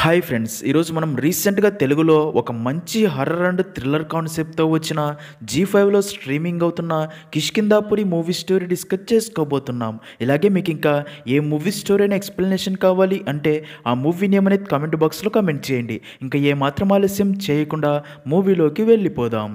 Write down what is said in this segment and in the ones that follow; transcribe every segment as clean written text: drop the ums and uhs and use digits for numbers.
Hi friends, ఈరోజు మనం రీసెంట్గా తెలుగులో ఒక మంచి హర్రర్ అండ్ థ్రిల్లర్ కాన్సెప్ట్తో వచ్చిన జీ5లో స్ట్రీమింగ్ అవుతున్న కిష్కిందాపురి మూవీ స్టోరీ డిస్కస్ చేసుకోబోతున్నాం. ఇలాగే మీకు ఇంకా ఏ మూవీ స్టోరీ అయినా ఎక్స్ప్లెనేషన్ కావాలి అంటే ఆ మూవీ నేమ్ అనేది కామెంట్ బాక్స్లో కామెంట్ చేయండి. ఇంకా ఏమాత్రం ఆలస్యం చేయకుండా మూవీలోకి వెళ్ళిపోదాం.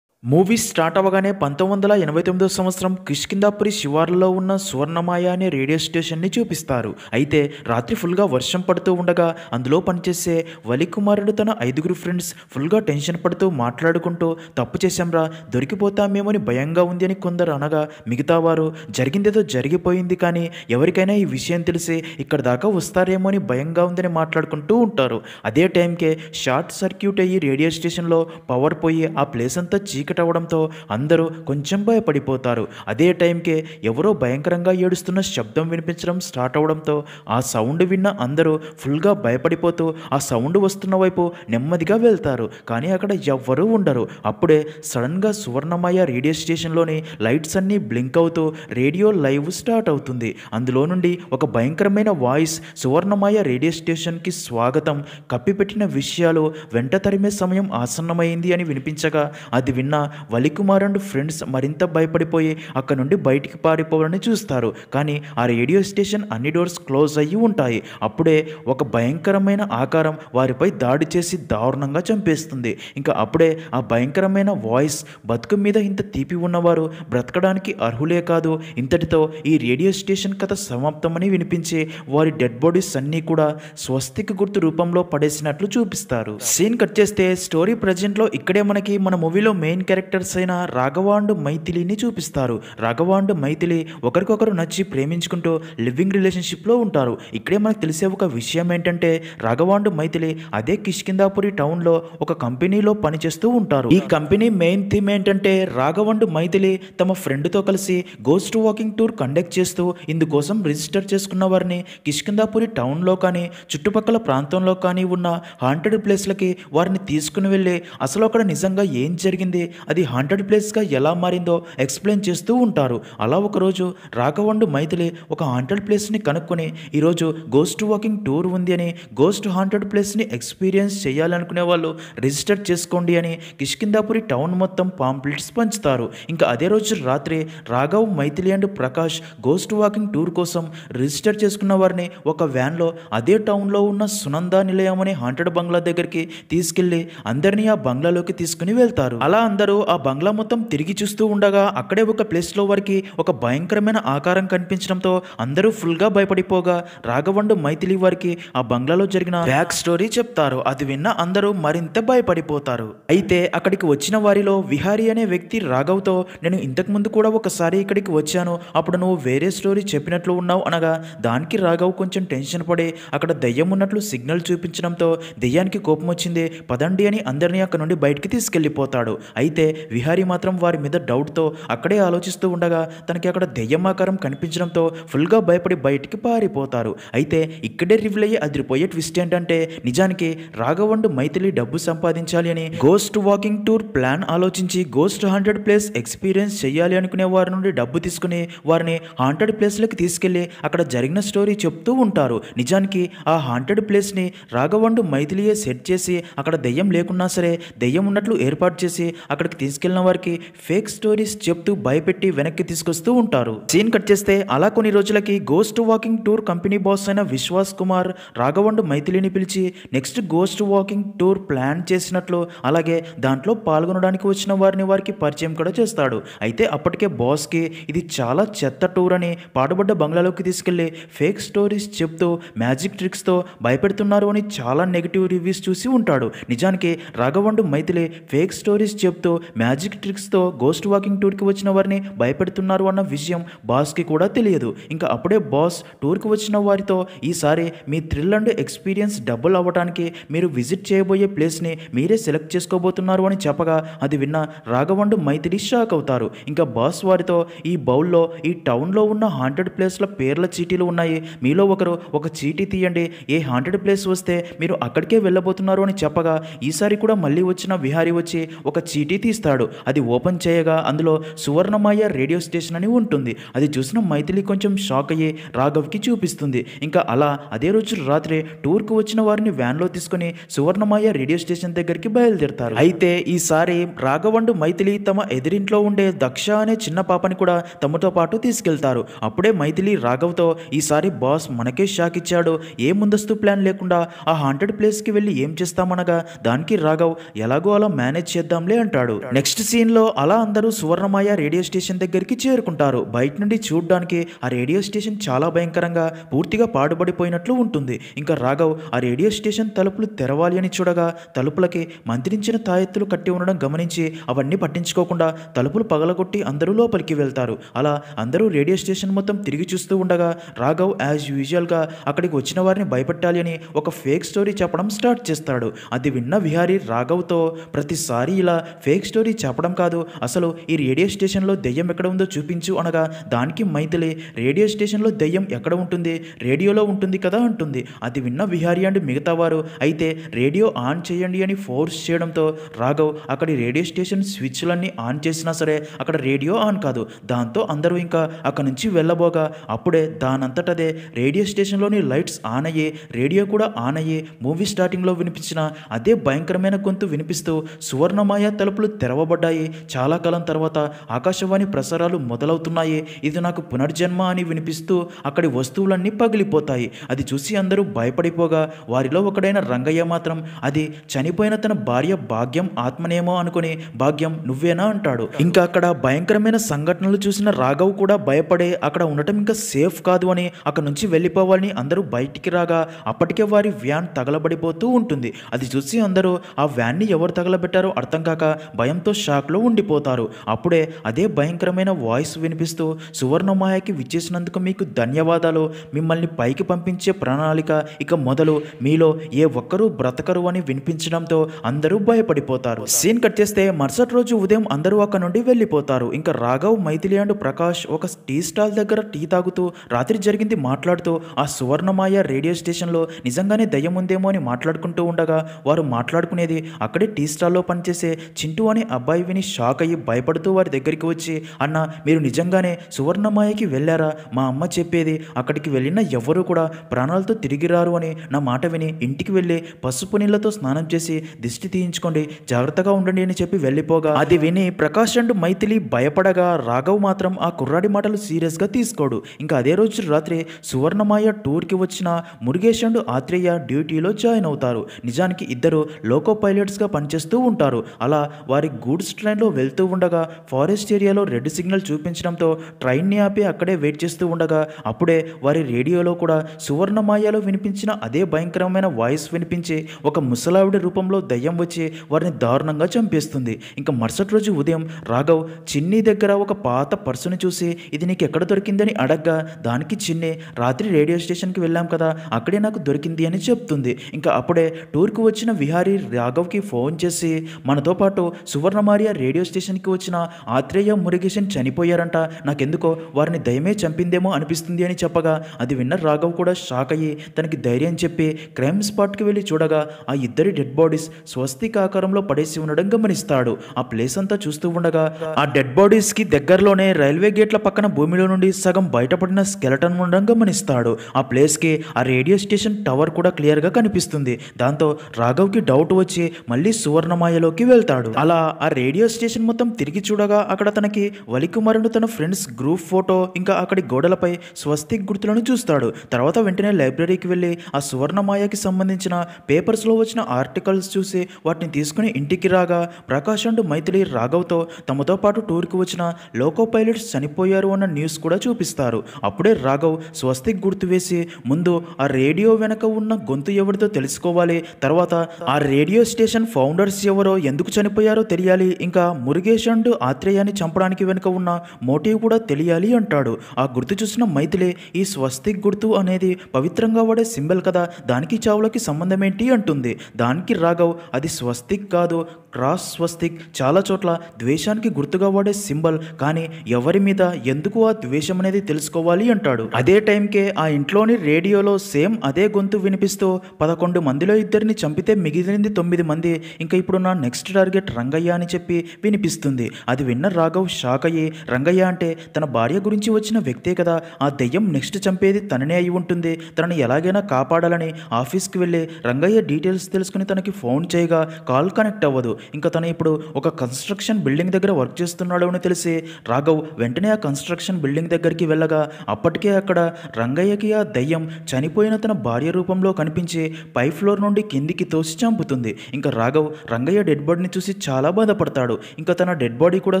మూవీ స్టార్ట్ అవ్వగానే 1989 సంవత్సరం కిష్కిందాపురి శివార్లలో ఉన్న సువర్ణమాయ అనే రేడియో స్టేషన్ని చూపిస్తారు. అయితే రాత్రి ఫుల్గా వర్షం పడుతూ ఉండగా అందులో పనిచేసే వలికుమారుడు తన 5 ఫ్రెండ్స్ ఫుల్గా టెన్షన్ పడుతూ మాట్లాడుకుంటూ తప్పు చేశాంరా, దొరికిపోతామేమోని భయంగా ఉంది అని కొందరు అనగా మిగతా వారు జరిగిందేదో జరిగిపోయింది, కానీ ఎవరికైనా ఈ విషయం తెలిసి ఇక్కడ దాకా వస్తారేమో అని భయంగా ఉందని మాట్లాడుకుంటూ ఉంటారు. అదే టైంకే షార్ట్ సర్క్యూట్ అయ్యి రేడియో స్టేషన్లో పవర్ పోయి ఆ ప్లేస్ అంతా అవడంతో అందరూ కొంచెం భయపడిపోతారు. అదే టైంకే ఎవరో భయంకరంగా ఏడుస్తున్న శబ్దం వినిపించడం స్టార్ట్ అవడంతో ఆ సౌండ్ విన్న అందరూ ఫుల్గా భయపడిపోతూ ఆ సౌండ్ వస్తున్న వైపు నెమ్మదిగా వెళ్తారు. కానీ అక్కడ ఎవ్వరూ ఉండరు. అప్పుడే సడన్గా సువర్ణమయ రేడియో స్టేషన్లోని లైట్స్ అన్నీ బ్లింక్ అవుతూ రేడియో లైవ్ స్టార్ట్ అవుతుంది. అందులో నుండి ఒక భయంకరమైన వాయిస్ సువర్ణమయ రేడియో స్టేషన్కి స్వాగతం, కప్పిపెట్టిన విషయాలు వెంట తరిమే సమయం ఆసన్నమైంది అని వినిపించగా అది విన్న వలికుమార్ అండ్ ఫ్రెండ్స్ మరింత భయపడిపోయి అక్కడ నుండి బయటికి పారిపోవాలని చూస్తారు. కానీ ఆ రేడియో స్టేషన్ అన్ని డోర్స్ క్లోజ్ అయ్యి ఉంటాయి. అప్పుడే ఒక భయంకరమైన ఆకారం వారిపై దాడి చేసి దారుణంగా చంపేస్తుంది. ఇంకా అప్పుడే ఆ భయంకరమైన వాయిస్ బతుకు మీద ఇంత తీపి ఉన్నవారు బ్రతకడానికి అర్హులే కాదు, ఇంతటితో ఈ రేడియో స్టేషన్ కథ సమాప్తమని వినిపించి వారి డెడ్ బాడీస్ అన్నీ కూడా స్వస్తిక్ గుర్తు రూపంలో పడేసినట్లు చూపిస్తారు. సీన్ కట్ చేస్తే స్టోరీ ప్రజెంట్లో ఇక్కడే మనకి మన మూవీలో మెయిన్ క్యారెక్టర్స్ అయిన రాఘవ అండ్ మైథిలిని చూపిస్తారు. రాఘవ అండ్ మైథిలి ఒకరికొకరు నచ్చి ప్రేమించుకుంటూ లివింగ్ రిలేషన్షిప్లో ఉంటారు. ఇక్కడే మనకు తెలిసే ఒక విషయం ఏంటంటే రాఘవ అండ్ మైథిలి అదే కిష్కిందాపురి టౌన్లో ఒక కంపెనీలో పనిచేస్తూ ఉంటారు. ఈ కంపెనీ మెయిన్ థీమ్ ఏంటంటే రాఘవ అండ్ మైథిలి తమ ఫ్రెండ్తో కలిసి గోస్ట్ వాకింగ్ టూర్ కండక్ట్ చేస్తూ ఇందుకోసం రిజిస్టర్ చేసుకున్న వారిని కిష్కిందాపురి టౌన్లో కానీ చుట్టుపక్కల ప్రాంతంలో కానీ ఉన్న హాంటెడ్ ప్లేస్లకి వారిని తీసుకుని వెళ్ళి అసలు అక్కడ నిజంగా ఏం జరిగింది, అది హాంటెడ్ ప్లేస్గా ఎలా మారిందో ఎక్స్ప్లెయిన్ చేస్తూ ఉంటారు. అలా ఒకరోజు రాఘవ అండ్ మైథిలి ఒక హాంటెడ్ ప్లేస్ని కనుక్కొని ఈరోజు గోస్ట్ వాకింగ్ టూర్ ఉంది అని, గోస్ట్ హాంటెడ్ ప్లేస్ని ఎక్స్పీరియన్స్ చేయాలనుకునే వాళ్ళు రిజిస్టర్ చేసుకోండి అని కిష్కిందాపురి టౌన్ మొత్తం పాంప్లెట్స్ పంచుతారు. ఇంకా అదే రోజు రాత్రి Raghav, Maithili and Prakash ghost walking tour కోసం రిజిస్టర్ చేసుకున్న వారిని ఒక వ్యాన్లో అదే టౌన్లో ఉన్న సునంద నిలయం అనే హాంటెడ్ బంగ్లా దగ్గరికి తీసుకెళ్లి అందరినీ ఆ బంగ్లాలోకి తీసుకుని వెళ్తారు. అలా అందరూ ఆ బంగ్లా మొత్తం తిరిగి చూస్తూ ఉండగా అక్కడే ఒక ప్లేస్లో వారికి ఒక భయంకరమైన ఆకారం కనిపించడంతో అందరూ ఫుల్గా భయపడిపోగా రాఘవ అండ్ మైథిలి వారికి ఆ బంగ్లాలో జరిగిన బ్యాక్ స్టోరీ చెప్తారు. అది విన్న అందరూ మరింత భయపడిపోతారు. అయితే అక్కడికి వచ్చిన వారిలో విహారీ అనే వ్యక్తి రాఘవ్తో నేను ఇంతకు ముందు కూడా ఒకసారి ఇక్కడికి వచ్చాను, అప్పుడు నువ్వు వేరే స్టోరీ చెప్పినట్లు ఉన్నావు అనగా దానికి రాఘవ్ కొంచెం టెన్షన్ పడి అక్కడ దెయ్యం ఉన్నట్లు సిగ్నల్ చూపించడంతో దెయ్యానికి కోపం వచ్చింది, పదండి అని అందరినీ అక్కడ నుండి బయటికి తీసుకెళ్లిపోతాడు. అయితే విహారీ మాత్రం వారి మీద డౌట్తో అక్కడే ఆలోచిస్తూ ఉండగా తనకి అక్కడ దెయ్యం ఆకారం కనిపించడంతో ఫుల్గా భయపడి బయటికి పారిపోతారు. అయితే ఇక్కడే రివీల్ అయ్యే అదిరిపోయే ట్విస్ట్ ఏంటంటే నిజానికి రాఘవ్ అండ్ మైథిలి డబ్బు సంపాదించాలి అని గోస్ట్ వాకింగ్ టూర్ ప్లాన్ ఆలోచించి గోస్ట్ హాంటెడ్ ప్లేస్ ఎక్స్పీరియన్స్ చేయాలి అనుకునే వారి నుండి డబ్బు తీసుకుని వారిని హాంటెడ్ ప్లేస్లోకి తీసుకెళ్లి అక్కడ జరిగిన స్టోరీ చెప్తూ ఉంటారు. నిజానికి ఆ హాంటెడ్ ప్లేస్ని రాఘవ్ అండ్ మైథిలియే సెట్ చేసి అక్కడ దెయ్యం లేకున్నా సరే దెయ్యం ఉన్నట్లు ఏర్పాటు చేసి అక్కడికి తీసుకెళ్లిన వారికి ఫేక్ స్టోరీస్ చెప్తూ భయపెట్టి వెనక్కి తీసుకొస్తూ ఉంటారు. సీన్ కట్ చేస్తే అలా కొన్ని రోజులకి ghost walking tour company boss అయిన విశ్వాస్ కుమార్ రాఘవ్ అండ్ మైథిలిని పిలిచి next ghost walking tour plan చేసినట్లు అలాగే దాంట్లో పాల్గొనడానికి వచ్చిన వారికి పరిచయం కూడా చేస్తాడు. అయితే అప్పటికే బాస్కి ఇది చాలా చెత్త టూర్ అని పాడుబడ్డ బంగ్లాలోకి తీసుకెళ్లి ఫేక్ స్టోరీస్ చెప్తూ మ్యాజిక్ ట్రిక్స్తో భయపెడుతున్నారు అని చాలా నెగిటివ్ రివ్యూస్ చూసి ఉంటాడు. నిజానికి Raghav and Maithili fake stories చెప్తూ మ్యాజిక్ ట్రిక్స్తో గోస్ట్ వాకింగ్ టూర్కి వచ్చిన వారిని భయపెడుతున్నారు అన్న విషయం బాస్కి కూడా తెలియదు. ఇంకా అప్పుడే బాస్ టూర్కి వచ్చిన వారితో ఈసారి మీ థ్రిల్ అండ్ ఎక్స్పీరియన్స్ డబుల్ అవ్వడానికి మీరు విజిట్ చేయబోయే ప్లేస్ని మీరే సెలెక్ట్ చేసుకోబోతున్నారు అని చెప్పగా అది విన్న రాఘవ్ అండ్ మైథిలి షాక్ అవుతారు. ఇంకా బాస్ వారితో ఈ బౌల్లో ఈ టౌన్లో ఉన్న హాంటెడ్ ప్లేస్ల పేర్ల చీటీలు ఉన్నాయి, మీలో ఒకరు ఒక చీటీ తీయండి, ఏ హాంటెడ్ ప్లేస్ వస్తే మీరు అక్కడికే వెళ్ళబోతున్నారు అని చెప్పగా ఈసారి కూడా మళ్ళీ వచ్చిన విహారీ వచ్చి ఒక చీటీ తీస్తాడు. అది ఓపెన్ చేయగా అందులో సువర్ణమాయ రేడియో స్టేషన్ అని ఉంటుంది. అది చూసిన మైథిలి కొంచెం షాక్ అయ్యి రాఘవ్కి చూపిస్తుంది. ఇంకా అలా అదే రోజు రాత్రి టూర్కు వచ్చిన వారిని వ్యాన్లో తీసుకుని సువర్ణమాయ రేడియో స్టేషన్ దగ్గరికి బయలుదేరతారు. అయితే ఈసారి రాఘవ్ అండ్ మైథిలి తమ ఎదిరింట్లో ఉండే దక్ష అనే చిన్న పాపని కూడా తమతో పాటు తీసుకెళ్తారు. అప్పుడే మైథిలి రాఘవ్తో ఈసారి బాస్ మనకే షాక్ ఇచ్చాడు, ఏ ముందస్తు ప్లాన్ లేకుండా ఆ హాంటెడ్ ప్లేస్కి వెళ్ళి ఏం చేస్తామనగా దానికి రాఘవ్ ఎలాగో అలా మేనేజ్ చేద్దాంలే అంటాడు. నెక్స్ట్ సీన్లో అలా అందరూ సువర్ణమాయ రేడియో స్టేషన్ దగ్గరికి చేరుకుంటారు. బయట నుండి చూడ్డానికి ఆ రేడియో స్టేషన్ చాలా భయంకరంగా పూర్తిగా పాడుబడిపోయినట్లు ఉంటుంది. ఇంకా రాఘవ్ ఆ రేడియో స్టేషన్ తలుపులు తెరవాలి అని చూడగా తలుపులకి మంత్రించిన తాయెత్తులు కట్టి ఉండడం గమనించి అవన్నీ పట్టించుకోకుండా తలుపులు పగలగొట్టి అందరూ లోపలికి వెళ్తారు. అలా అందరూ రేడియో స్టేషన్ మొత్తం తిరిగి చూస్తూ ఉండగా రాఘవ్ యాజ్ యూజువల్గా అక్కడికి వచ్చిన వారిని భయపెట్టాలి అని ఒక ఫేక్ స్టోరీ చెప్పడం స్టార్ట్ చేస్తాడు. అది విన్న విహారీ రాఘవ్తో ప్రతిసారి ఇలా ఫేక్ స్టోరీ చెప్పడం కాదు, అసలు ఈ రేడియో స్టేషన్లో దెయ్యం ఎక్కడ ఉందో చూపించు అనగా దానికి మైథిలి రేడియో స్టేషన్లో దెయ్యం ఎక్కడ ఉంటుంది, రేడియోలో ఉంటుంది కదా అంటుంది. అది విన్న విహారీ అండ్ మిగతా వారు అయితే రేడియో ఆన్ చేయండి అని ఫోర్స్ చేయడంతో రాఘవ్ అక్కడి రేడియో స్టేషన్ స్విచ్లన్నీ ఆన్ చేసినా సరే అక్కడ రేడియో ఆన్ కాదు. దాంతో అందరూ ఇంకా అక్కడి నుంచి వెళ్ళబోగా అప్పుడే దానంతటదే రేడియో స్టేషన్లోని లైట్స్ ఆన్ అయ్యి రేడియో కూడా ఆన్ అయ్యి మూవీ స్టార్టింగ్లో వినిపించిన అదే భయంకరమైన గొంతు వినిపిస్తూ సువర్ణమాయ తలుపులు తెరవబడ్డాయి. చాలా కాలం తర్వాత ఆకాశవాణి ప్రసారాలు మొదలవుతున్నాయి. ఇది నాకు పునర్జన్మ అని వినిపిస్తూ అక్కడి వస్తువులన్నీ పగిలిపోతాయి. అది చూసి అందరూ భయపడిపోగా వారిలో ఒకడైన రంగయ్య మాత్రం అది చనిపోయిన తన భార్య భాగ్యం ఆత్మనేమో అనుకుని భాగ్యం నువ్వేనా అంటాడు. ఇంకా అక్కడ భయంకరమైన సంఘటనలు చూసిన రాఘవ్ కూడా భయపడే అక్కడ ఉండటం ఇంకా సేఫ్ కాదు అని అక్కడ నుంచి వెళ్ళిపోవాలని అందరూ బయటికి రాగా అప్పటికే వారి వ్యాన్ తగలబడిపోతూ ఉంటుంది. అది చూసి అందరూ ఆ వ్యాన్ని ఎవరు తగలబెట్టారో అర్థం కాక భయంతో షాక్లో ఉండిపోతారు. అప్పుడే అదే భయంకరమైన వాయిస్ వినిపిస్తూ సువర్ణమాయకి విచ్చేసినందుకు మీకు ధన్యవాదాలు, మిమ్మల్ని పైకి పంపించే ప్రణాళిక ఇక మొదలు, మీలో ఏ ఒక్కరూ బ్రతకరు అని వినిపించడంతో అందరూ భయపడిపోతారు. సీన్ కట్ చేస్తే మరుసటి రోజు ఉదయం అందరూ అక్కడ నుండి వెళ్ళిపోతారు. ఇంకా రాఘవ్, మైథిలి అండ్ ప్రకాష్ ఒక టీ స్టాల్ దగ్గర టీ తాగుతూ రాత్రి జరిగింది మాట్లాడుతూ ఆ సువర్ణమాయ రేడియో స్టేషన్లో నిజంగానే దయ్యం ఉందేమో అని మాట్లాడుకుంటూ ఉండగా వారు మాట్లాడుకునేది అక్కడే టీ స్టాల్లో పనిచేసే చింటూ అనే అబ్బాయి విని షాక్ అయ్యి భయపడుతూ వారి దగ్గరికి వచ్చి, అన్న మీరు నిజంగానే సువర్ణమాయకి వెళ్ళారా? మా అమ్మ చెప్పేది అక్కడికి వెళ్ళిన ఎవరూ కూడా ప్రాణాలతో తిరిగి రారు అని. నా మాట విని ఇంటికి వెళ్ళి పసుపు నీళ్లతో స్నానం చేసి దిష్టి తీయించుకోండి, జాగ్రత్తగా ఉండండి అని చెప్పి వెళ్ళిపోగా అది విని ప్రకాష్ అండ్ మైథిలి భయపడగా రాఘవ్ మాత్రం ఆ కుర్రాడి మాటలు సీరియస్గా తీసుకోడు. ఇంకా అదే రోజు రాత్రి సువర్ణమాయ టూర్కి వచ్చిన మురుగేష్ అండ్ ఆత్రేయ డ్యూటీలో జాయిన్ అవుతారు. నిజానికి ఇద్దరు లోకో పైలట్స్గా పనిచేస్తూ ఉంటారు. అలా వారి గూడ్స్ ట్రైన్లో వెళ్తూ ఉండగా ఫారెస్ట్ ఏరియాలో రెడ్ సిగ్నల్ చూపించడంతో ట్రైన్ని ఆపి అక్కడే వెయిట్ చేస్తూ ఉండగా అప్పుడే వారి రేడియోలో కూడా సువర్ణమాయలో వినిపించిన అదే భయంకరమైన వాయిస్ వినిపించి ఒక ముసలావిడి రూపంలో దయ్యం వచ్చి వారిని దారుణంగా చంపేస్తుంది. ఇంకా మరుసటి రోజు ఉదయం రాఘవ్ చిన్ని దగ్గర ఒక పాత పర్సుని చూసి ఇది నీకు ఎక్కడ దొరికిందని అడగ్గా దానికి చిన్ని రాత్రి రేడియో స్టేషన్కి వెళ్ళాం కదా అక్కడే నాకు దొరికింది అని చెప్తుంది. ఇంకా అప్పుడే టూర్కు వచ్చిన విహారీ రాఘవ్కి ఫోన్ చేసి మనతో పాటు సువర్ణమాయ రేడియో స్టేషన్కి వచ్చిన ఆత్రేయ మురుగేషన్ చనిపోయారంట, నాకెందుకో వారిని దయమే చంపిందేమో అనిపిస్తుంది అని చెప్పగా అది విన్న రాఘవ్ కూడా షాక్ అయ్యి తనకి ధైర్యం చెప్పి క్రైమ్ స్పాట్కి వెళ్ళి చూడగా ఆ ఇద్దరి డెడ్ బాడీస్ స్వస్తిక్ ఆకారంలో పడేసి ఉండడం గమనిస్తాడు. ఆ ప్లేస్ అంతా చూస్తూ ఉండగా ఆ డెడ్ బాడీస్కి దగ్గరలోనే రైల్వే గేట్ల పక్కన భూమిలో నుండి సగం బయటపడిన స్కెలటన్ ఉండడం గమనిస్తాడు. ఆ ప్లేస్కి ఆ రేడియో స్టేషన్ టవర్ కూడా క్లియర్గా కనిపిస్తుంది. దాంతో రాఘవ్కి డౌట్ వచ్చి మళ్ళీ సువర్ణమాయలోకి వెళ్తాడు. అలా ఆ రేడియో స్టేషన్ మొత్తం తిరిగి చూడగా అక్కడ తనకి వలికుమారుడు తన ఫ్రెండ్స్ గ్రూప్ ఫోటో ఇంకా అక్కడి గోడలపై స్వస్తిక్ గుర్తులను చూస్తాడు. తర్వాత వెంటనే లైబ్రరీకి వెళ్ళి ఆ సువర్ణమాయకి సంబంధించిన పేపర్స్లో వచ్చిన ఆర్టికల్స్ చూసి వాటిని తీసుకుని ఇంటికి రాగా ప్రకాష్ అండ్ మైథిలి రాఘవ్తో తమతో పాటు టూర్కి వచ్చిన లోకో పైలట్స్ చనిపోయారు అన్న న్యూస్ కూడా చూపిస్తారు. అప్పుడే రాఘవ్ స్వస్తిక్ గుర్తు వేసి ముందు ఆ రేడియో వెనక ఉన్న గొంతు ఎవరితో తెలుసుకోవాలి, తర్వాత ఆ రేడియో స్టేషన్ ఫౌండర్స్ ఎవరో ఎందుకు చనిపోయారో తెలియాలి, ఇంకా మురుగేష్ అండ్ ఆత్రేయాన్ని చంపడానికి వెనుక ఉన్న మోటివ్ కూడా తెలియాలి అంటాడు. ఆ గుర్తు చూసిన మైథిలి ఈ స్వస్తిక్ గుర్తు అనేది పవిత్రంగా వాడే సింబల్ కదా, దానికి చావులకి సంబంధం ఏంటి అంటుంది. దానికి రాఘవ్ అది స్వస్తిక్ కాదు, క్రాస్ స్వస్తిక్, చాలా చోట్ల ద్వేషానికి గుర్తుగా వాడే సింబల్, కానీ ఎవరి మీద ఎందుకు ఆ ద్వేషం అనేది తెలుసుకోవాలి అంటాడు. అదే టైంకే ఆ ఇంట్లోని రేడియోలో సేమ్ అదే గొంతు వినిపిస్తూ 11 మందిలో 2 చంపితే మిగిలింది 9 మంది, ఇంకా ఇప్పుడు నా నెక్స్ట్ టార్గెట్ రంగ రంగయ్య అని చెప్పి వినిపిస్తుంది. అది విన్న రాఘవ్ షాక్ అయ్యి, రంగయ్య అంటే తన భార్య గురించి వచ్చిన వ్యక్తే కదా, ఆ దెయ్యం నెక్స్ట్ చంపేది తననే అయి ఉంటుంది, తనని ఎలాగైనా కాపాడాలని ఆఫీస్కి వెళ్ళి రంగయ్య డీటెయిల్స్ తెలుసుకుని తనకి ఫోన్ చేయగా కాల్ కనెక్ట్ అవ్వదు. ఇంకా తను ఇప్పుడు ఒక కన్స్ట్రక్షన్ బిల్డింగ్ దగ్గర వర్క్ చేస్తున్నాడు అని తెలిసి రాఘవ్ వెంటనే ఆ కన్స్ట్రక్షన్ బిల్డింగ్ దగ్గరికి వెళ్ళగా అప్పటికే అక్కడ రంగయ్యకి ఆ దయ్యం చనిపోయిన తన భార్య రూపంలో కనిపించి పై ఫ్లోర్ నుండి కిందికి తోసి చంపుతుంది. ఇంకా రాఘవ్ రంగయ్య డెడ్ బాడీని చూసి చాలా బాధపడతాడు. ఇంకా తన డెడ్ బాడీ కూడా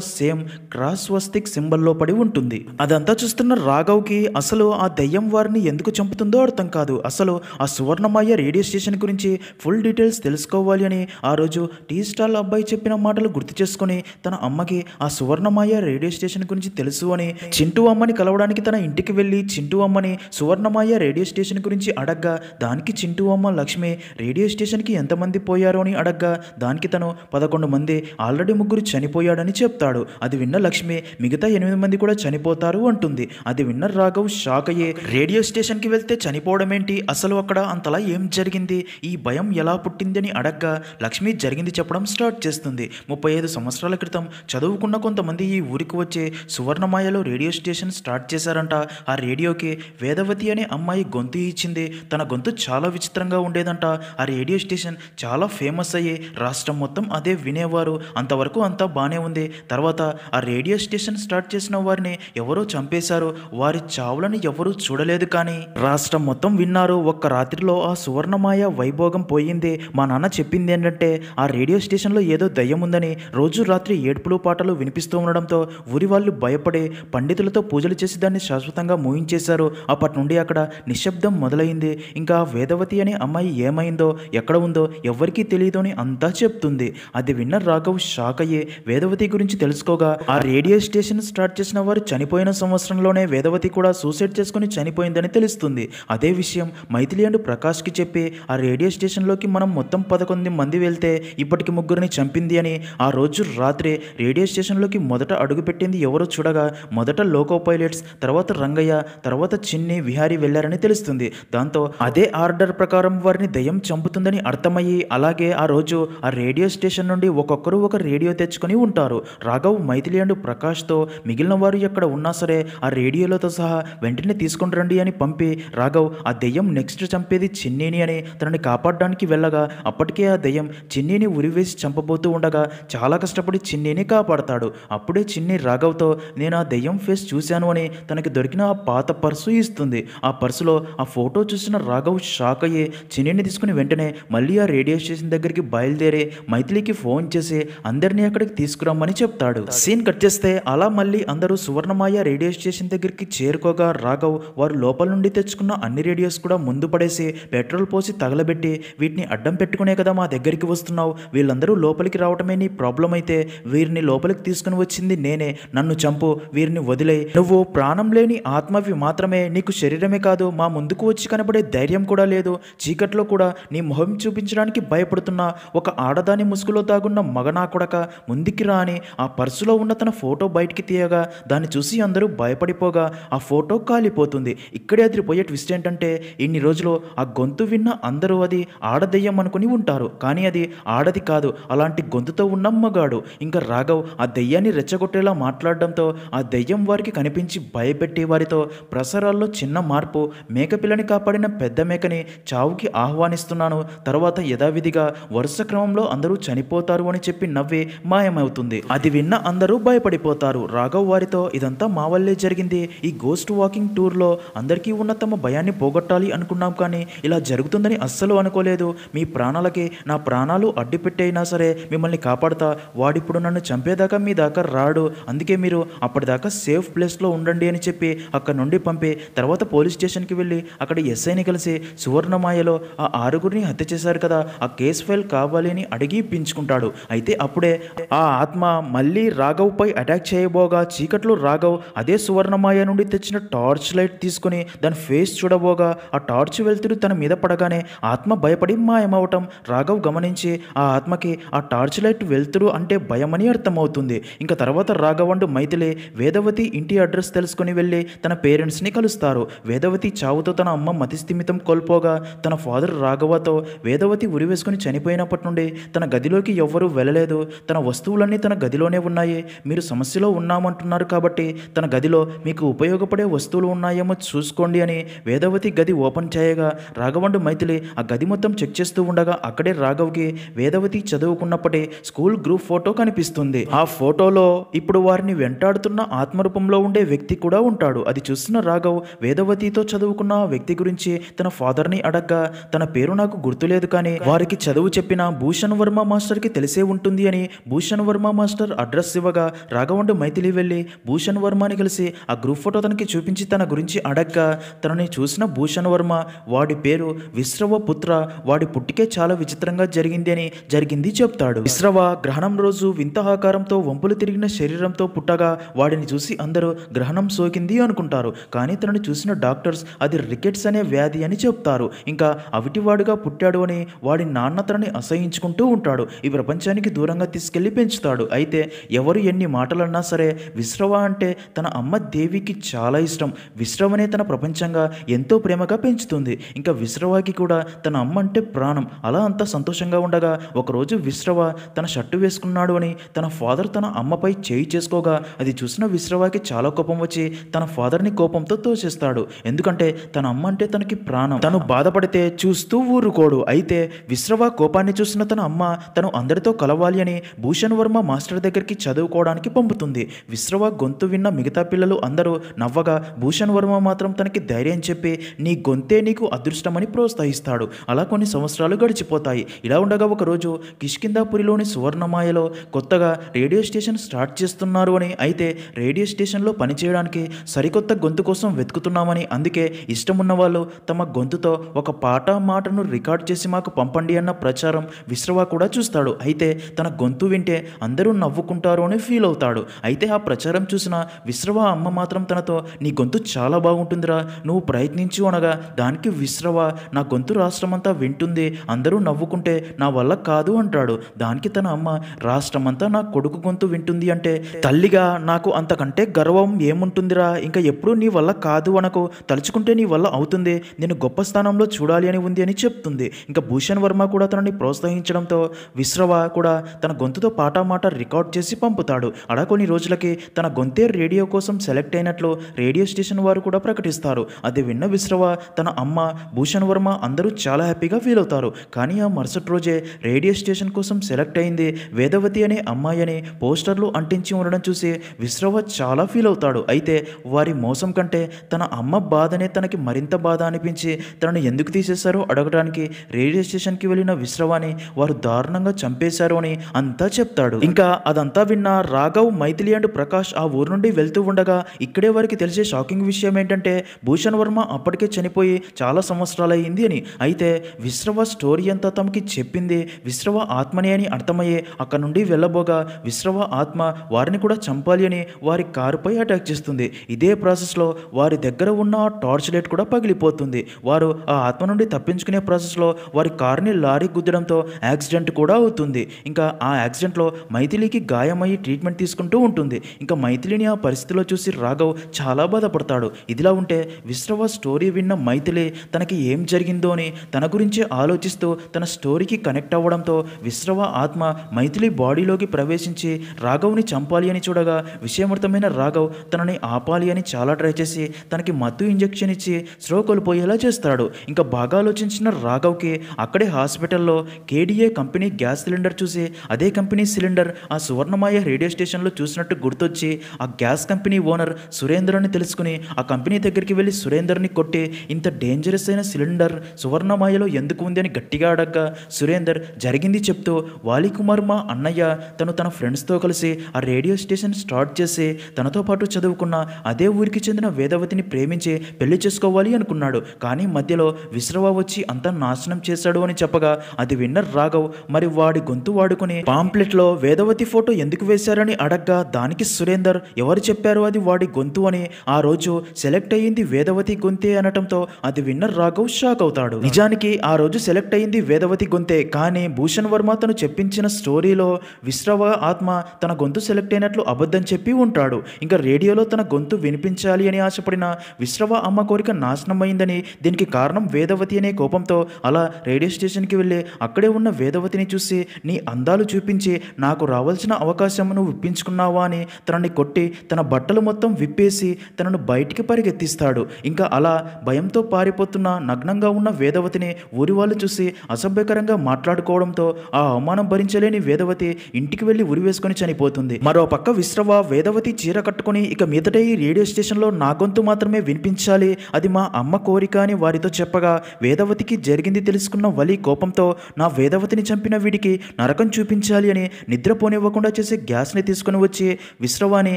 సేమ్ క్రాస్ స్వస్తిక్ సింబల్లో పడి ఉంటుంది. అదంతా చూస్తున్న రాఘవ్కి అసలు ఆ దయ్యం వారిని ఎందుకు చంపుతుందో అర్థం కాదు. అసలు ఆ సువర్ణమయ్య రేడియో స్టేషన్ గురించి ఫుల్ డీటెయిల్స్ తెలుసుకోవాలి అని ఆ రోజు టీ స్టాల్ అబ్బాయి చెప్పిన మాటలు గుర్తు చేసుకుని తన అమ్మకి ఆ సువర్ణమయ్య రేడియో స్టేషన్ గురించి తెలుసు అని చింటూ అమ్మని కలవడానికి తన ఇంటికి వెళ్ళి చింటూ అమ్మని సువర్ణమయ్య రేడియో స్టేషన్ గురించి అడగ్గా దానికి చింటూ అమ్మ లక్ష్మి రేడియో స్టేషన్కి ఎంతమంది పోయారో అని అడగ్గా దానికి తను 11 మంది, ఆల్రెడీ 3 చనిపోయాడని చెప్తాడు. అది విన్న లక్ష్మి మిగతా 8 మంది కూడా చనిపోతారు అంటుంది. అది విన్న రాఘవ్ షాక్ అయ్యే, రేడియో స్టేషన్కి వెళ్తే చనిపోవడం ఏంటి, అసలు అక్కడ అంతలా ఏం జరిగింది, ఈ భయం ఎలా పుట్టింది అని అడగ్గా లక్ష్మి జరిగింది చెప్పడం స్టార్ట్ చేస్తుంది. 35 సంవత్సరాల క్రితం చదువుకున్న కొంతమంది ఈ ఊరికి వచ్చి సువర్ణమాయలో రేడియో స్టేషన్ స్టార్ట్ చేశారంట. ఆ రేడియోకి వేదవతి అనే అమ్మాయి గొంతు ఇచ్చింది. తన గొంతు చాలా విచిత్రంగా ఉండేదంట. ఆ రేడియో స్టేషన్ చాలా ఫేమస్ అయ్యి రాష్ట్రం మొత్తం అదే వినేవారు. అంతవరకు అంతా బాగానే ఉంది. తర్వాత ఆ రేడియో స్టేషన్ స్టార్ట్ చేసిన వారిని ఎవరో చంపేశారు. వారి చావులను ఎవరూ చూడలేదు, కానీ రాష్ట్రం మొత్తం విన్నారు. ఒక్క రాత్రిలో ఆ సువర్ణమాయ వైభోగం పోయింది. మా నాన్న చెప్పింది ఏంటంటే ఆ రేడియో స్టేషన్లో ఏదో దయ్యం ఉందని రోజు రాత్రి ఏడుపులు పాటలు వినిపిస్తూ ఉండడంతో ఊరి వాళ్ళు భయపడి పండితులతో పూజలు చేసి దాన్ని శాశ్వతంగా మూయించేశారు. అప్పటి నుండి అక్కడ నిశ్శబ్దం మొదలైంది. ఇంకా వేదవతి అనే అమ్మాయి ఏమైందో ఎక్కడ ఉందో ఎవరికీ తెలియదు అని అంతా చెప్తుంది. అది విన్న రాఘవ్ షాక్ అయ్యి వేదవతి గురించి తెలుసుకోగా ఆ రేడియో స్టేషన్ స్టార్ట్ చేసిన వారు చనిపోయిన సంవత్సరంలోనే వేదవతి కూడా సూసైడ్ చేసుకుని చనిపోయిందని తెలుస్తుంది. అదే విషయం మైథిలి అండ్ ప్రకాష్కి చెప్పి ఆ రేడియో స్టేషన్లోకి మనం మొత్తం 11 మంది వెళ్తే ఇప్పటికి 3 చంపింది అని ఆ రోజు రాత్రి రేడియో స్టేషన్లోకి మొదట అడుగుపెట్టింది ఎవరో చూడగా మొదట లోకో పైలట్స్, తర్వాత రంగయ్య, తర్వాత చిన్ని, విహారీ వెళ్లారని తెలుస్తుంది. దాంతో అదే ఆర్డర్ ప్రకారం వారిని దయ్యం చంపుతుందని అర్థమయ్యి అలాగే ఆ రోజు ఆ రేడియో స్టేషన్ నుండి ఒక్కొక్కరు ఒక రేడియో తెచ్చుకొని ఉంటారు. రాఘవ్ మైథిలి అండ్ ప్రకాష్తో మిగిలిన వారు ఎక్కడ ఉన్నా సరే ఆ రేడియోలతో సహా వెంటనే తీసుకొని రండి అని పంపి రాఘవ్ ఆ దెయ్యం నెక్స్ట్ చంపేది చిన్నీని అని తనని కాపాడడానికి వెళ్ళగా అప్పటికే ఆ దెయ్యం చిన్నీని ఉరివేసి చంపబోతూ ఉండగా చాలా కష్టపడి చిన్నీని కాపాడతాడు. అప్పుడే చిన్ని రాఘవ్తో నేను ఆ దెయ్యం ఫేస్ చూశాను అని తనకి దొరికిన ఆ పాత పర్సు ఇస్తుంది. ఆ పర్సులో ఆ ఫోటో చూసిన రాఘవ్ షాక్ అయ్యి చిన్నీని తీసుకుని వెంటనే మళ్ళీ ఆ రేడియో స్టేషన్ దగ్గరికి బయలుదేరి మైథిలికి ఫోన్ చేసి అందరినీ అక్కడికి తీసుకురమ్మని చెప్తాడు. సీన్ కట్ చేస్తే అలా మళ్ళీ అందరూ సువర్ణమాయ రేడియో స్టేషన్ దగ్గరికి చేరుకోగా రాఘవ్ వారు లోపల నుండి తెచ్చుకున్న అన్ని రేడియోస్ కూడా ముందు పడేసి పెట్రోల్ పోసి తగలబెట్టి వీటిని అడ్డం పెట్టుకునే కదా మా దగ్గరికి వస్తున్నావు, వీళ్ళందరూ లోపలికి రావటమే నీ ప్రాబ్లం అయితే వీరిని లోపలికి తీసుకుని వచ్చింది నేనే, నన్ను చంపు, వీరిని వదిలే, నువ్వు ప్రాణం లేని ఆత్మవి మాత్రమే, నీకు శరీరమే కాదు మా ముందుకు వచ్చి కనబడే ధైర్యం కూడా లేదు, చీకట్లో కూడా నీ మొహం చూపించడానికి భయపడుతున్నా ఒక ఆడదాని ముసుగులో దాగున్న మగనా కొడక ముందుకి రా అని ఆ పర్సులో ఉన్న తన ఫోటో బయటికి తీయగా దాన్ని చూసి అందరూ భయపడిపోగా ఆ ఫోటో కాలిపోతుంది. ఇక్కడే అదిరిపోయే ట్విస్ట్ ఏంటంటే ఇన్ని రోజులు ఆ గొంతు విన్న అందరూ అది ఆడదెయ్యం అనుకుని ఉంటారు, కానీ అది ఆడది కాదు, అలాంటి గొంతుతో ఉన్న మగాడు. ఇంకా రాఘవ్ ఆ దెయ్యాన్ని రెచ్చగొట్టేలా మాట్లాడడంతో ఆ దెయ్యం వారికి కనిపించి భయపెట్టి వారితో ప్రసారాల్లో చిన్న మార్పు, మేకపిల్లని కాపాడిన పెద్ద మేకని చావుకి ఆహ్వానిస్తున్నాను, తర్వాత యథావిధిగా వరుస క్రమంలో అందరూ చనిపోతారు అని చెప్పి నవ్వి మాయమవుతుంది. అది విన్న అందరూ భయపడిపోతారు. రాఘవ్ వారితో ఇదంతా మా వల్లే జరిగింది, ఈ గోస్ట్ వాకింగ్ టూర్లో అందరికీ ఉన్న తమ భయాన్ని పోగొట్టాలి అనుకున్నాం, కానీ ఇలా జరుగుతుందని అస్సలు అనుకోలేదు, మీ ప్రాణాలకి నా ప్రాణాలు అడ్డుపెట్టైనా సరే మిమ్మల్ని కాపాడతా, వాడిప్పుడు నన్ను చంపేదాకా మీ దాకా రాడు, అందుకే మీరు అప్పటిదాకా సేఫ్ ప్లేస్లో ఉండండి అని చెప్పి అక్కడ నుండి పంపి తర్వాత పోలీస్ స్టేషన్కి వెళ్ళి అక్కడ ఎస్ఐని కలిసి సువర్ణమాయలో ఆ 6గురిని హత్య చేశారు కదా ఆ కేసు ఫైల్ కావాలి అని అడిగి పించుకుంటాడు. అయితే అప్పుడే ఆ ఆత్మ మళ్ళీ రాఘవ్ పై అటాక్ చేయబోగా చీకట్లో రాఘవ్ అదే సువర్ణమాయ నుండి తెచ్చిన టార్చ్ లైట్ తీసుకుని దాని ఫేస్ చూడబోగా ఆ టార్చ్ వెలుతురు తన మీద పడగానే ఆత్మ భయపడి మాయమవటం రాఘవ్ గమనించి ఆ ఆత్మకి ఆ టార్చ్ లైట్ వెలుతురు అంటే భయమని అర్థమవుతుంది. ఇంకా తర్వాత రాఘవ్ అండ్ మైథిలి వేదవతి ఇంటి అడ్రస్ తెలుసుకుని వెళ్ళి తన పేరెంట్స్ని కలుస్తారు. వేదవతి చావుతో తన అమ్మ మతిస్థిమితం కోల్పోగా తన ఫాదర్ రాఘవతో వేదవతి ఉరివేసుకుని చనిపోయినప్పటి నుండి తన గదిలోకి ఎవ్వరూ వెళ్ళలేదు, తన వస్తువులన్నీ తన గదిలోనే ఉన్నాయి, మీరు సమస్యలో ఉన్నామంటున్నారు కాబట్టి తన గదిలో మీకు ఉపయోగపడే వస్తువులు ఉన్నాయేమో చూసుకోండి అని వేదవతి గది ఓపెన్ చేయగా రాఘవండు మైథిలి ఆ గది మొత్తం చెక్ చేస్తూ ఉండగా అక్కడే రాఘవ్కి వేదవతి చదువుకున్నప్పటి స్కూల్ గ్రూప్ ఫోటో కనిపిస్తుంది. ఆ ఫోటోలో ఇప్పుడు వారిని వెంటాడుతున్న ఆత్మరూపంలో ఉండే వ్యక్తి కూడా ఉంటాడు. అది చూస్తున్న రాఘవ్ వేదవతితో చదువుకున్న ఆ వ్యక్తి గురించి తన ఫాదర్ని అడగ్గా తన పేరు నాకు గుర్తులేదు, కానీ వారికి చదువు చెప్పిన భూషణ్ వర్మ మాస్టర్కి తెలిసే ఉంటుంది అని భూషణ్ వర్మ మాస్టర్ అడ్రస్ ఇవ్వగా రాఘవండు మైథిలి వెళ్ళి భూషణ్ వర్మని కలిసి ఆ గ్రూప్ ఫోటో తనకి చూపించి తన గురించి అడగ్గా తనని చూసిన భూషణ్ వర్మ వాడి పేరు విశ్రవ పుత్ర, వాడి పుట్టికే చాలా విచిత్రంగా జరిగింది చెప్తాడు. విశ్రవ గ్రహణం రోజు వింత ఆకారంతో వంపులు తిరిగిన శరీరంతో పుట్టగా వాడిని చూసి అందరూ గ్రహణం సోకింది అనుకుంటారు, కానీ తనని చూసిన డాక్టర్స్ అది రికెట్స్ అనే వ్యాధి అని చెప్తారు. ఇంకా అవిటివాడుగా పుట్టాడు అని వాడి నాన్న తనని అసహించుకుంటూ ఉంటాడు. ఈ ప్రపంచానికి దూరంగా తీసుకెళ్లి పెంచుతాడు. అయితే ఎవరు ఎన్ని మాటలన్నా సరే విశ్రవ అంటే తన అమ్మ దేవికి చాలా ఇష్టం. విశ్రవనే తన ప్రపంచంగా ఎంతో ప్రేమగా పెంచుతుంది. ఇంకా విశ్రవకి కూడా తన అమ్మ అంటే ప్రాణం. అలా అంతా సంతోషంగా ఉండగా ఒకరోజు విశ్రవ తన షర్టు వేసుకున్నాడు అని తన ఫాదర్ తన అమ్మపై చేయి చేసుకోగా అది చూసిన విశ్రవకి చాలా కోపం వచ్చి తన ఫాదర్ని కోపంతో తోసేస్తాడు. ఎందుకంటే తన అమ్మ అంటే తనకి ప్రాణం. తను బాధపడితే చూస్తూ ఊరుకోడు. అయితే విశ్రవ కోపాన్ని చూసిన తన అమ్మ తను అందరితో కలవాలి అని భూషణ్ వర్మ మాస్టర్ దగ్గరికి చదువుకోవడానికి పంపుతుంది. విశ్రవ గొంతు విన్న మిగతా పిల్లలు అందరూ నవ్వగా భూషణ్ వర్మ మాత్రం తనకి ధైర్యం చెప్పి నీ గొంతే నీకు అదృష్టమని ప్రోత్సహిస్తాడు. అలా కొన్ని సంవత్సరాలు గడిచిపోతాయి. ఇలా ఉండగా ఒకరోజు కిష్కింధాపురిలోని సువర్ణమాయలో కొత్తగా రేడియో స్టేషన్ స్టార్ట్ చేస్తున్నారు అని, అయితే రేడియో స్టేషన్లో పనిచేయడానికి సరికొత్త గొంతు కోసం వెతుకుతున్నామని, అందుకే ఇష్టమున్న వాళ్ళు తమ గొంతుతో ఒక పాట మాటను రికార్డ్ చేసి మాకు పంపండి అన్న ప్రచారం విశ్రవ కూడా చూస్తాడు. అయితే తన గొంతు వింటే అందరూ నవ్వుకుంటారు అని ఫీల్ అవుతాడు. అయితే ఆ ప్రచారం చూసిన విశ్రవ అమ్మ మాత్రం తనతో నీ గొంతు చాలా బాగుంటుందిరా, నువ్వు ప్రయత్నించు అనగా దానికి విశ్రవ నా గొంతు రాష్ట్రమంతా వింటుంది, అందరూ నవ్వుకుంటే నా వల్ల కాదు అంటాడు. దానికి తన అమ్మ రాష్ట్రమంతా నా కొడుకు గొంతు వింటుంది అంటే తల్లిగా నాకు అంతకంటే గర్వం ఏముంటుందిరా, ఇంకా ఎప్పుడు నీ వల్ల కాదు అనకు, తలుచుకుంటే నీ వల్ల అవుతుంది, నేను గొప్ప స్థానంలో చూడాలి అని ఉంది అని చెప్తుంది. ఇంకా భూషణ్ వర్మ కూడా తనని ప్రోత్సహించడంతో విశ్రవ కూడా తన గొంతుతో పాట మాట రికార్డ్ చేసి పంపుతాడు. అలా కొన్ని రోజులకి తన గొంతే రేడియో కోసం సెలెక్ట్ అయినట్లు రేడియో స్టేషన్ వారు కూడా ప్రకటిస్తారు. అది విన్న విశ్రవ తన అమ్మ భూషణ్ వర్మ అందరూ చాలా హ్యాపీగా ఫీల్ అవుతారు. కానీ ఆ మరుసటి రోజే రేడియో స్టేషన్ కోసం సెలెక్ట్ అయింది వేదవతి అనే అమ్మాయి అని పోస్టర్లు అంటించి ఉండడం చూసి విశ్రవ చాలా ఫీల్ అవుతాడు. అయితే వారి మోసం కంటే తన అమ్మ బాధనే తనకి మరింత బాధ అనిపించి తనను ఎందుకు తీసేశారో అడగడానికి రేడియో స్టేషన్కి వెళ్ళిన విశ్రవాని వారు దారుణంగా చంపేశారు అని అంతా చెప్తాడు. ఇంకా అదంతా విన్న రాఘవ్, మైథిలి అండ్ ప్రకాష్ ఆ ఊరు నుండి వెళ్తూ ఉండగా ఇక్కడే వారికి తెలిసే షాకింగ్ విషయం ఏంటంటే భూషణ్ వర్మ అప్పటికే చనిపోయి చాలా సంవత్సరాలయ్యింది అని. అయితే విశ్రవ స్టోరీ అంతా తమకి చెప్పింది విశ్రవ ఆత్మని అని అర్థమయ్యే అక్కడ నుండి వెళ్ళబోగా విశ్రవ ఆత్మ వారిని కూడా చంపాలి అని వారి కారుపై అటాక్ చేస్తుంది. ఇదే ప్రాసెస్లో వారి దగ్గర ఉన్న టార్చ్ లైట్ కూడా పగిలిపోతుంది. వారు ఆ ఆత్మ నుండి తప్పించుకునే ప్రాసెస్లో వారి కారుని లారీ గుద్దడంతో యాక్సిడెంట్ కూడా అవుతుంది. ఇంకా ఆ యాక్సిడెంట్లో మైథిలికి గాయమయ్యి ట్రీట్మెంట్ తీసుకుంటూ ఉంటుంది. ఇంకా మైథిలిని ఆ పరిస్థితిలో చూసి రాఘవ్ చాలా బాధపడతాడు. ఇదిలా ఉంటే విశ్రవ స్టోరీ విన్న మైథిలి తనకి ఏం జరిగిందో అని తన గురించి ఆలోచిస్తూ తన స్టోరీకి కనెక్ట్ అవ్వడంతో విశ్రవ ఆత్మ మైథిలి బాడీలోకి ప్రవేశించి రాఘవ్ని చంపాలి అని చూడగా విషయమర్థమైన రాఘవ్ తనని ఆపాలి అని చాలా ట్రై చేసి తనకి మత్తు ఇంజెక్షన్ ఇచ్చి స్లో కోల్పోయేలా చేస్తాడు. ఇంకా బాగా ఆలోచించిన రాఘవ్కి అక్కడే హాస్పిటల్లో కేడిఏ కంపెనీ గ్యాస్ సిలిండర్ చూసి అదే కంపెనీ సిలిండర్ ఆ సువర్ణమాయ రేడియో స్టేషన్లో చూసినట్టు గుర్తొచ్చి ఆ గ్యాస్ కంపెనీ ఓనర్ సురేందర్ అని తెలుసుకుని ఆ కంపెనీ దగ్గరికి వెళ్ళి సురేందర్ని కొట్టి ఇంత డేంజరస్ అయిన సిలిండర్ సువర్ణమాయలో ఎందుకు ఉంది అని గట్టిగా అడగ్గా సురేందర్ జరిగింది చెప్తూ వాలికుమార్ మా అన్నయ్య తను తన ఫ్రెండ్స్తో కలిసి ఆ రేడియో స్టేషన్ స్టార్ట్ చేసి తనతో పాటు చదువుకున్న అదే ఊరికి చెందిన వేదవతిని ప్రేమించి పెళ్లి చేసుకోవాలి అనుకున్నాడు. కానీ మధ్యలో విశ్రవ వచ్చి అంతా నాశనం చేశాడు అని చెప్పగా అది విన్న రాఘవ్ మరి వాడి గొంతు వాడుకుని పాంప్లెట్లో వేదవతి ఫోటో ఎందుకు వేశారని అడగ్గా దానికి సురేందర్ ఎవరు చెప్పారు అది వాడి గొంతు అని, ఆ రోజు సెలెక్ట్ అయ్యింది వేదవతి గొంతే అనటంతో అది విన్న రాఘవ్ షాక్ అవుతాడు. నిజానికి ఆ రోజు సెలెక్ట్ అయ్యింది వేదవతి గొంతే, కానీ భూషణ్ వర్మ తను చెప్పించిన స్టోరీలో విశ్రవ ఆత్మ తన గొంతు సెలెక్ట్ అయినట్లు అబద్ధం చెప్పి ఉంటాడు. ఇంకా రేడియోలో తన గొంతు వినిపించాలి అని ఆశపడిన విశ్రవ అమ్మ కోరిక నాశనం అయిందని, దీనికి కారణం వేదవతి అనే కోపంతో అలా రేడియో స్టేషన్కి వెళ్ళి అక్కడే ఉన్న వేదవతిని చూసి నీ అందాలు చూపించి నాకు రావాల్సిన అవకాశం నువ్వు ఇప్పించుకున్నావా అని తనని కొట్టి తన బట్టలు మొత్తం విప్పేసి తనను బయటికి పరిగెత్తిస్తాడు. ఇంకా అలా భయంతో పారిపోతున్న నగ్నంగా ఉన్న వేదవతిని ఊరి వాళ్ళు చూసి అసభ్యకరంగా మాట్లాడుకోవడంతో ఆ అవమానం భరించలేని వేదవతి ఇంటికి వెళ్ళి ఉరి వేసుకొని చనిపోతుంది. మరో పక్క విశ్రవ వేదవతి చీర కట్టుకుని ఇక మీదట ఈ రేడియో స్టేషన్లో నా గొంతు మాత్రమే వినిపించాలి, అది మా అమ్మ కోరిక అని వారితో చెప్పగా వేదవతికి జరిగింది తెలుసుకున్న వలి కోపంతో నా వేదవతిని చంపిన వీడికి నరకం చూపించాలి అని నిద్రపోనివ్వకుండా చేసే గ్యాస్ని తీసుకుని వచ్చి విశ్రవాని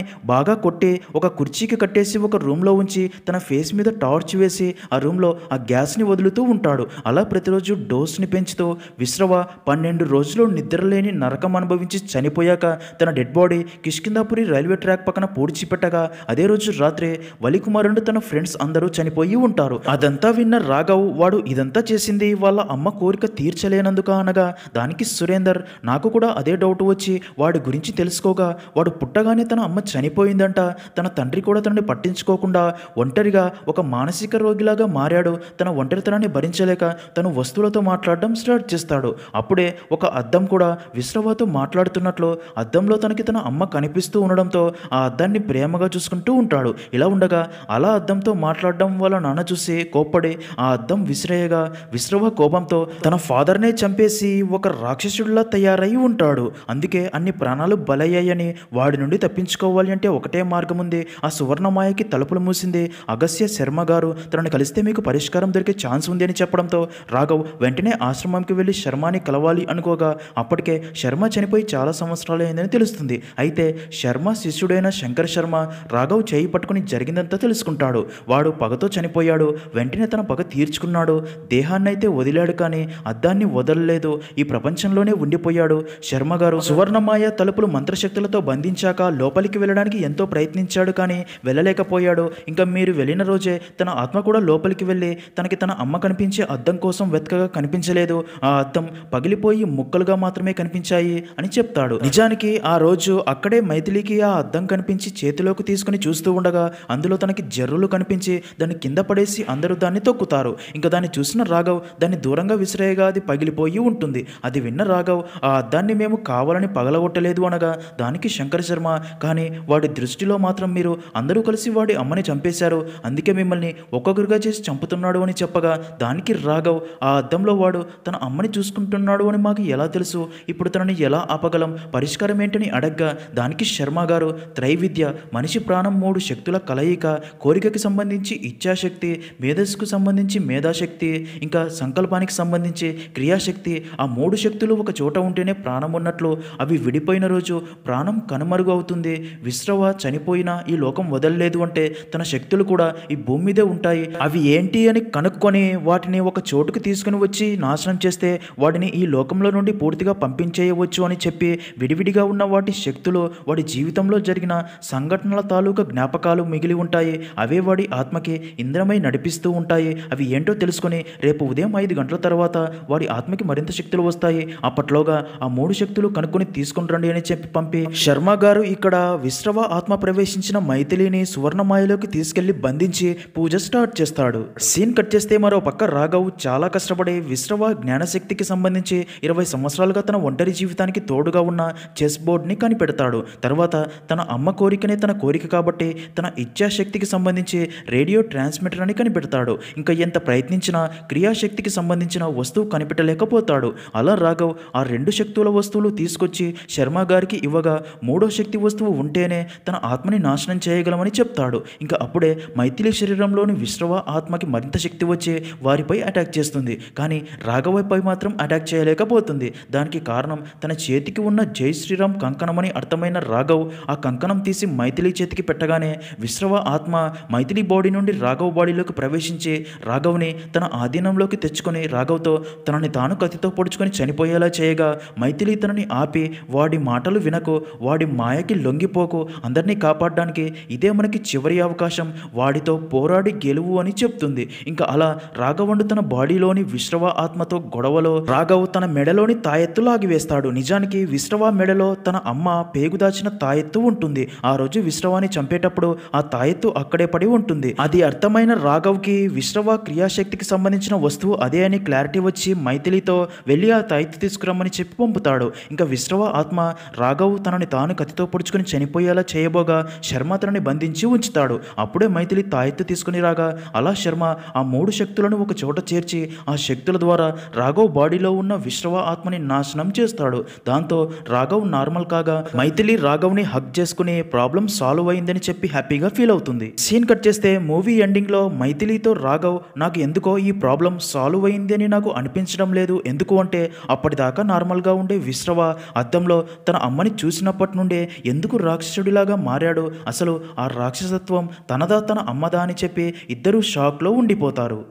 బాగా కొట్టి ఒక కుర్చీకి కట్టేసి ఒక రూమ్లో ఉంచి తన ఫేస్ మీద టార్చ్ వేసి ఆ రూమ్లో ఆ గ్యాస్ని వదులుతూ ఉంటాడు. అలా ప్రతిరోజు డోస్ని పెంచుతూ విశ్రవ 12 రోజులు నిద్రలేని నరకం అనుభవించి చనిపోయాక తన dead body Kishkindhapuri railway track పక్కన పూడ్చిపెట్టగా అదే రోజు రాత్రి వలికుమారుడు తన ఫ్రెండ్స్ అందరూ చనిపోయి ఉంటారు. అదంతా విన్న రాఘవ్ వాడు ఇదంతా చేసింది వాళ్ళ అమ్మ కోరిక తీర్చలేనందుక అనగా దానికి సురేందర్ నాకు కూడా అదే డౌట్ వచ్చి వాడి గురించి తెలుసుకోగా వాడు పుట్టగానే తన అమ్మ చనిపోయిందంట, తన తండ్రి కూడా తనని పట్టించుకోకుండా ఒంటరిగా ఒక మానసిక రోగిలాగా మారాడు. తన ఒంటరితనాన్ని భరించలేక తను వస్తువులతో మాట్లాడడం స్టార్ట్ చేస్తాడు. అప్పుడే ఒక అద్దం కూడా విశ్రవతో మాట్లాడుతున్నట్లు అద్దంలో తనకి తన అమ్మ కనిపిస్తూ ఉండడంతో ఆ అద్దాన్ని ప్రేమగా చూసుకుంటూ ఉంటాడు. ఇలా ఉండగా అలా అద్దంతో మాట్లాడడం వాళ్ళ నాన్న చూసి కోప్పడి ఆ అద్దం విసిరేయగా విశ్రవ కోపంతో తన ఫాదర్నే చంపేసి ఒక రాక్షసుడిలా తయారై ఉంటాడు. అందుకే అన్ని ప్రాణాలు బలయ్యాయని వాడి నుండి తప్పించుకోవాలి అంటే ఒకటే మార్గం ఉంది, ఆ సువర్ణమాయకి తలుపులు మూసింది అగస్త్య శర్మ గారు, తనని కలిస్తే మీకు పరిష్కారం దొరికే ఛాన్స్ ఉంది అని చెప్పడంతో రాఘవ్ వెంటనే ఆశ్రమంకి వెళ్ళి శర్మని కలవాలి అనుకోగా అప్పటికే శర్మ చనిపోయి చాలా సంవత్సరాలు అయిందని తెలుస్తుంది. అయితే శర్మ శిష్యుడైన శంకర్ శర్మ రాఘవ్ చేయి పట్టుకుని జరిగిందంతా తెలుసుకుంటాడు. వాడు పగతో చనిపోయాడు. వెంటనే తన పగ తీర్చుకున్నాడు. దేహాన్నైతే వదిలాడు కానీ అద్దాన్ని వదలలేదు. ఈ ప్రపంచంలోనే ఉండిపోయాడు. శర్మ గారు సువర్ణమాయ తలుపులు మంత్రశక్తులతో బంధించాక లోపలికి వెళ్ళడానికి ఎంతో ప్రయత్నించాడు కానీ వెళ్ళలేకపోయాడు. ఇంకా మీరు వెళ్ళిన రోజే తన ఆత్మ కూడా లోపలికి వెళ్ళి తనకి తన అమ్మ కనిపించే అద్దం కోసం వెతకగా కనిపించలేదు. ఆ అద్దం పగిలిపోయి ముక్కలుగా మాత్రమే కనిపించాయి అని చెప్తాడు. నిజానికి ఆ రోజు అక్కడే మైథిలికి ఆ అద్దం కనిపించి చేతిలోకి తీసుకుని చూస్తూ ఉండగా అందులో తనకి జర్రులు కనిపించి దాన్ని కింద పడేసి అందరూ దాన్ని తొక్కుతారు. ఇంకా దాన్ని చూసిన రాఘవ్ దాన్ని దూరంగా విసిరేయగా అది పగిలిపోయి ఉంటుంది. అది విన్న రాఘవ్ ఆ అద్దాన్ని మేము కావాలని పగలగొట్టలేదు అనగా దానికి శంకర్ శర్మ కానీ వాడి దృష్టిలో మాత్రం మీరు అందరూ కలిసి వాడి అమ్మని చంపేశారు, అందుకే మిమ్మల్ని ఒక్కొక్కరుగా చేసి చంపుతున్నాడు అని చెప్పగా దానికి రాఘవ్ ఆ అద్దంలో వాడు తన అమ్మని చూసుకుంటున్నాడు అని మాకు ఎలా తెలుసు, ఇప్పుడు తనని ఎలా ఆపగలం, పరిష్కారం ఏంటని అడగ్గా దానికి శర్మ గారు త్రైవిద్య మనిషి ప్రాణం 3 శక్తుల కలయిక, కోరికకి సంబంధించి ఇచ్ఛాశక్తి, మేధస్సుకు సంబంధించి మేధాశక్తి, ఇంకా సంకల్పానికి సంబంధించి క్రియాశక్తి, ఆ 3 శక్తులు ఒక చోట ఉంటేనే ప్రాణం ఉన్నట్లు అవి విడిపోయిన రోజు ప్రాణం కనుమరుగు అవుతుంది. విశ్రవ చనిపోయినా ఈ లోకం వదలలేదు అంటే తన శక్తులు కూడా ఈ భూమి మీదే ఉంటాయి. అవి ఏంటి అని కనుక్కొని వాటిని ఒక చోటుకు తీసుకుని వచ్చి నాశనం చేస్తే వాటిని ఈ లోకంలో నుండి పూర్తిగా పంపించేయవచ్చు అని చెప్పి విడివిడిగా ఉన్న వాటి శక్తులు వాడి జీవితంలో జరిగిన సంఘటనల తాలూకా జ్ఞాపకాలు మిగిలి ఉంటాయి. అవే వాడి ఆత్మకి ఇంద్రమై నడిపిస్తూ ఉంటాయి. అవి ఏంటో తెలుసుకొని రేపు ఉదయం 5 గంటల తర్వాత వాడి ఆత్మకి మరింత శక్తులు వస్తాయి. అప్పట్లోగా ఆ 3 శక్తులు కనుక్కొని తీసుకుని రండి అని చెప్పి పంపి శర్మ గారు ఇక్కడ విశ్రవ ఆత్మ ప్రవేశించిన మైథిలిని సువర్ణమాయలోకి తీసుకెళ్లి బంధించి పూజ స్టార్ట్ చేస్తాడు. సీన్ కట్ చేస్తే మరో పక్క రాఘవ్ చాలా కష్టపడి విశ్రవ జ్ఞానశక్తికి సంబంధించి 20 సంవత్సరాలుగా తన ఒంటరి జీవితానికి తోడుగా ఉన్న చెస్ బోర్డ్ని కనిపెడతాడు. తర్వాత తన అమ్మ కోరికనే తన కోరిక కాబట్టి తన ఇచ్ఛాశక్తికి సంబంధించి రేడియో ట్రాన్స్మిటర్ అని కనిపెడతాడు. ఇంకా ఎంత ప్రయత్నించినా క్రియాశక్తికి సంబంధించిన వస్తువు కనిపెట్టలేకపోతాడు. అలా రాఘవ్ ఆ 2 శక్తుల వస్తువులు తీసుకొచ్చి శర్మ గారికి ఇవ్వగా 3వ శక్తి వస్తువు ఉంటేనే తన ఆత్మని నాశనం చేయగలమని చెప్తాడు. ఇంకా అప్పుడే మైథిలి శరీరంలోని విశ్రవ ఆత్మకి మరింత శక్తి వచ్చి వారిపై అటాక్ చేస్తుంది. కానీ రాఘవపై మాత్రం అటాక్ చేయలేకపోతుంది. దానికి కారణం తన చేతికి ఉన్న జై శ్రీరామ్ కంకణమని అర్థమైన రాఘవ్ ఆ కంకణం తీసి మైథిలి చేతికి పెట్టగానే విశ్రవ ఆత్మ మైథిలి బాడీ నుండి రాఘవ్ బాడీలోకి ప్రవేశించి రాఘవ్ని తన ఆధీనంలోకి తెచ్చుకొని రాఘవ్తో తనని తాను కత్తితో పొడుచుకొని చనిపోయేలా చేయగా మైథిలి తనని ఆపి వాడి మాటలు వినకు, వాడి మాయకి లొంగిపోకు, అందరినీ కాపాడడానికి ఇదే మనకి చివరి అవకాశం, వాడితో పోరాడి గెలువు అని చెప్తుంది. ఇంకా అలా రాఘవుడు తన బాడీలోని విశ్రవ ఆత్మతో గొడవలో రాఘవ్ తన మెడలోని తాయెత్తు లాగివేస్తాడు. నిజానికి విశ్రవ మెడలో తన అమ్మ పేగు దాచిన తాయెత్తు ఉంటుంది. ఆ రోజు విశ్రవాన్ని చంపేటప్పుడు ఆ తాయెత్తు అక్కడే పడి ఉంటుంది. అది అర్థమైన రాఘవ్కి విశ్రవ క్రియాశక్తికి సంబంధించిన వస్తువు అదే అని క్లారిటీ వచ్చి మైథిలితో వెళ్ళి ఆ తాయెత్తు తీసుకురమ్మని చెప్పి పంపుతాడు. ఇంకా విశ్రవ ఆత్మ రాఘవ్ తనని తాను కత్తితో పొడుచుకుని చనిపోయేలా చేయబోగా శర్మ తనని బంధించి ఉంచుతాడు. అప్పుడే మైథిలి తాయెత్తు తీసుకుని రాగా అలా శర్మ ఆ 3 శక్తులను ఒక చోట చేర్చి ఆ శక్తుల ద్వారా రాఘవ్ బాడీలో ఉన్న విశ్రవ ఆత్మని నాశనం చేస్తాడు. దాంతో రాఘవ్ నార్మల్ కాగా మైథిలి రాఘవ్ని హగ్ చేసుకుని ప్రాబ్లం సాల్వ్ అయిందని చెప్పి హ్యాపీగా ఫీల్ అవుతుంది. సీన్ కట్ చేస్తే మూవీ ఎండింగ్ లో మైథిలితో రాఘవ్ నాకు ఎందుకో ఈ ప్రాబ్లం సాల్వ్ అయింది అని నాకు అనిపించడం లేదు. ఎందుకు అంటే అప్పటిదాకా నార్మల్గా ఉండే విశ్రవ అద్దంలో తన అమ్మని చూసినప్పటి నుండే ఎందుకు రాక్షసుడిలాగా మారాడు, అసలు ఆ రాక్షసత్వం తనదా తన అమ్మదా అని చెప్పి ఇద్దరూ షాక్లో ఉండిపోతారు.